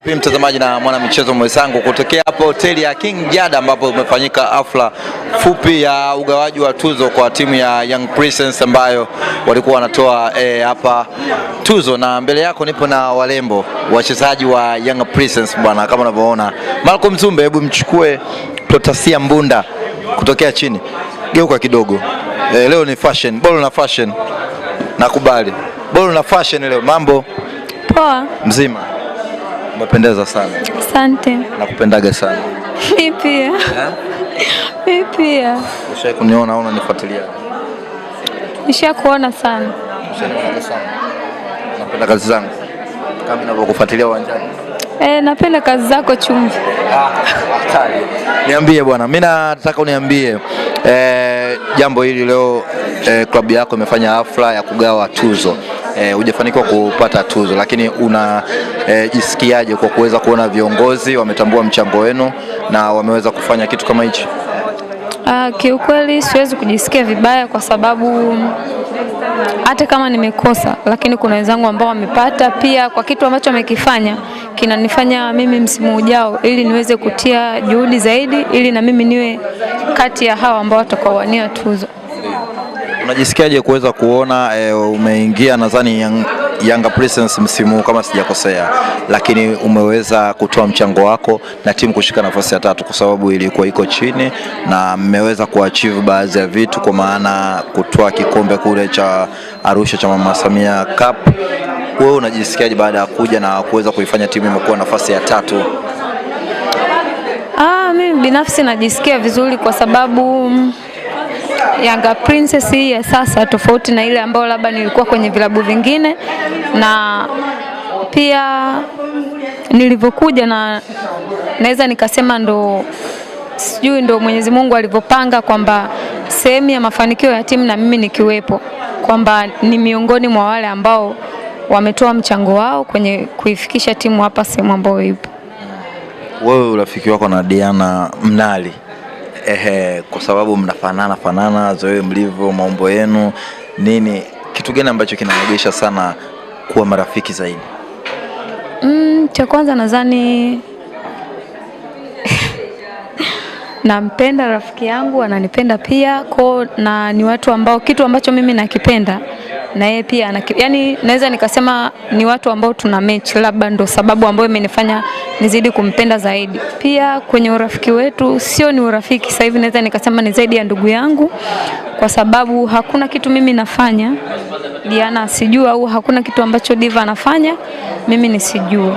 Mtazamaji na mwana michezo mwenzangu kutokea hapo hoteli ya King Jada ambapo umefanyika hafla fupi ya ugawaji wa tuzo kwa timu ya Young Princess ambayo walikuwa wanatoa hapa tuzo, na mbele yako nipo na walembo wachezaji wa Young Princess bwana, kama unavyoona. Malcolm Zumbe, hebu mchukue Protasia Mbunda kutokea chini. Geuka kidogo. Leo ni fashion, bolo na fashion. Nakubali. Bolo na fashion leo. Mambo poa? Mzima. Umependeza sana. Asante. Nakupendaga sana. Mimi pia. Mimi pia. Ushawahi kuniona au unanifuatilia? Nishakuona sana. Ushakuona sana. Napenda kazi zangu. Kama ninavyokufuatilia uwanjani. Napenda kazi zako chumvi. Hatari. Niambie bwana, mimi nataka uniambie jambo hili leo, klabu yako imefanya hafla ya kugawa tuzo. Hujafanikiwa kupata tuzo, lakini unajisikiaje kwa kuweza kuona viongozi wametambua mchango wenu na wameweza kufanya kitu kama hicho? Kiukweli siwezi kujisikia vibaya kwa sababu hata kama nimekosa, lakini kuna wenzangu ambao wamepata pia kwa kitu ambacho wamekifanya kinanifanya mimi msimu ujao ili niweze kutia juhudi zaidi ili na mimi niwe kati ya hao ambao watakaowania tuzo. Unajisikiaje kuweza kuona umeingia nadhani Young Princess msimu kama sijakosea, lakini umeweza kutoa mchango wako na timu kushika nafasi ya 3 kwa sababu ilikuwa iko chini, na mmeweza kuachieve baadhi ya vitu, kwa maana kutoa kikombe kule cha Arusha cha Mama Samia Cup. Wewe unajisikiaje baada ya kuja na kuweza kuifanya timu imekuwa nafasi ya 3? Mimi binafsi najisikia vizuri kwa sababu Young Princess hii ya sasa tofauti na ile ambayo labda nilikuwa kwenye vilabu vingine, na pia nilivyokuja na naweza nikasema ndo Mwenyezi Mungu alivyopanga kwamba sehemu ya mafanikio ya timu na mimi nikiwepo, kwamba ni miongoni mwa wale ambao wametoa mchango wao kwenye kuifikisha timu hapa sehemu ambayo ipo. Wewe urafiki wako na Diana Mnali, kwa sababu mnafanana zoe mlivyo, maumbo yenu nini, kitu gani ambacho kinanogesha sana kuwa marafiki zaidi? Cha kwanza nadhani nampenda rafiki yangu, ananipenda pia na ni watu ambao kitu ambacho mimi nakipenda na yeye pia yani naweza nikasema ni watu ambao tuna match, labda ndo sababu ambayo imenifanya nizidi kumpenda zaidi. Pia kwenye urafiki wetu sio ni urafiki, sasa hivi naweza nikasema ni zaidi ya ndugu yangu, kwa sababu hakuna kitu mimi nafanya Diana sijua, au hakuna kitu ambacho Diva anafanya mimi nisijue.